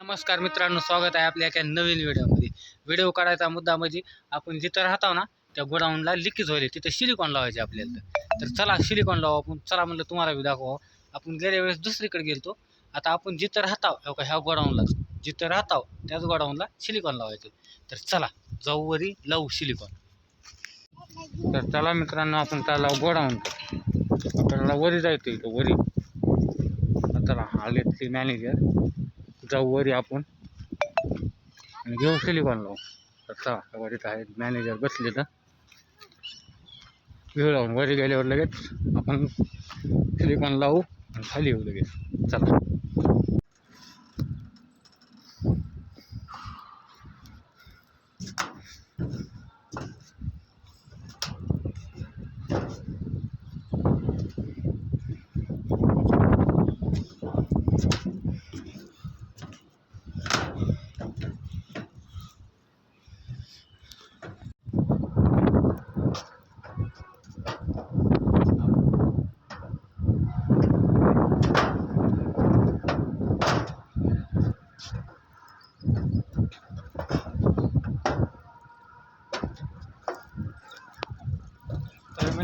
नमस्कार मित्रांनो, स्वागत आहे आपल्या एका नवीन व्हिडिओमध्ये. व्हिडिओ काढायचा मुद्दा म्हणजे आपण जिथं राहतो ना त्या गोडाऊनला लिकेज व्हायला तिथं सिलिकॉन लावायचे आपल्याला. तर चला सिलिकॉन लावू आपण. चला म्हणलं तुम्हाला बी दाखवा. आपण गेल्या वेळेस दुसरीकडे गेलतो, आता आपण जिथं राहतो ह्या गोडाऊनला जिथं राहतो त्याच गोडाऊनला सिलिकॉन लावायचं. तर चला जाऊ वरी लावू सिलिकॉन. तर चला मित्रांनो आपण त्याला गोडाऊन आपल्याला वरी जायचं इथं वरी. चला आले ते मॅनेजर, जाऊ वरी आपण आणि घेऊ सिलिकॉन लावू. तर चला वरीत आहे मॅनेजर बसले, तर घेऊ लावून. वरी गेल्यावर लगेच आपण सिलिकॉन लावू आणि खाली येऊ लगेच.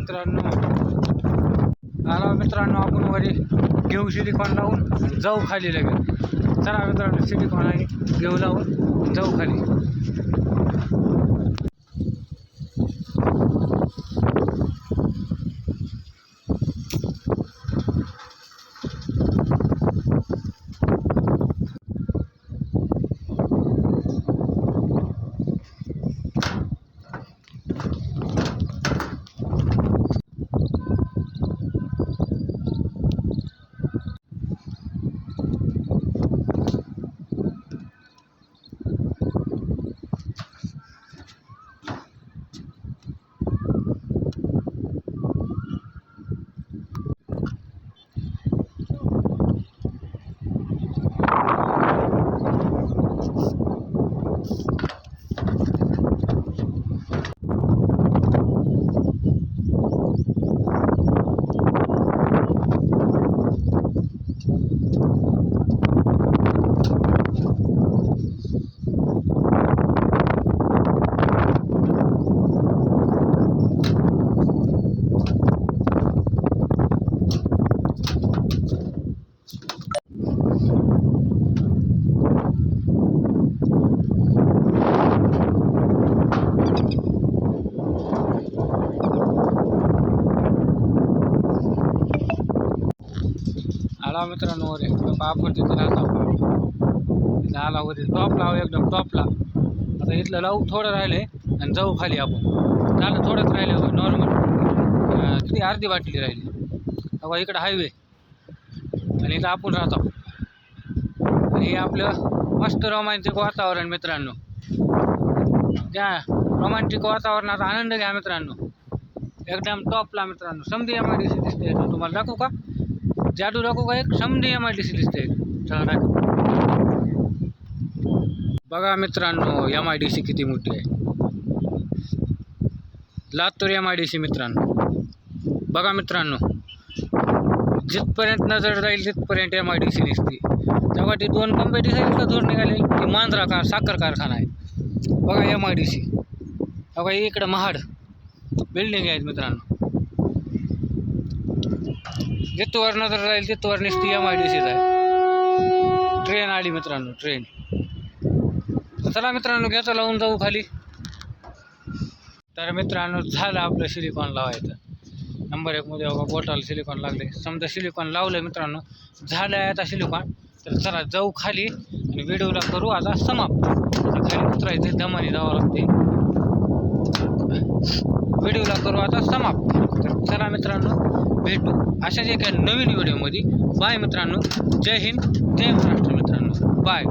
चला मित्रांनो आपण वरी घेऊ सिलिकॉन लावून जाऊ खाली लगेच. चला मित्रांनो सिलिकॉन आहे घेऊ लावून जाऊ खाली. आला मित्रांनो वरी आपण तिथं राहतो. आला वरी टॉप लावू, एकदम टॉपला. आता इथलं लावू, थोडं राहिले आणि जाऊ खाली आपण. झालं थोडंच राहिले नॉर्मल, किती अर्धी बाटली राहिली. अगं इकडं हायवे आणि इथं आपण राहतो. आणि हे आपलं मस्त रोमॅन्टिक वातावरण मित्रांनो. त्या रोमॅन्टिक वातावरणाचा आनंद घ्या मित्रांनो. एकदम टॉपला मित्रांनो. समधी MIDC दिसते तुम्हाला, दाखवू का? जादू दाखवू का? एक समधी MIDC दिसते. चला बघा मित्रांनो MIDC किती मोठी आहे. लातूर MIDC मित्रांनो. बघा मित्रांनो, जिथपर्यंत नजर जाईल तिथपर्यंत MIDC दिसते. तेव्हा ती दोन पंपे दिसायला का दूर निघाले ती मांजरा साखर कारखाना आहे. बघा MIDC. बघा इकडं महाड बिल्डिंग आहेत मित्रांनो. जिथवर नजर राहील तिथवर नुसती MIDCच आहे. ट्रेन आली मित्रांनो, ट्रेन. चला मित्रांनो घ्यायचं लावून जाऊ खाली. तर मित्रांनो झालं आपलं सिलिकॉन लावायचं. नंबर 1 मध्ये बघा बोटाला सिलिकॉन लागले. समजा सिलिकॉन लावलं मित्रांनो, झालं आहे आता सिलिकॉन. तर चला जाऊ खाली आणि व्हिडिओला करू आता समाप्त. खाली उतरायचं, दमाने जावं लागते. व्हिडिओला करू आता समाप्त. तर चला मित्रांनो भेटू अशाच एका नवीन व्हिडिओमध्ये. बाय मित्रांनो. जय हिंद, जय महाराष्ट्र मित्रांनो. बाय.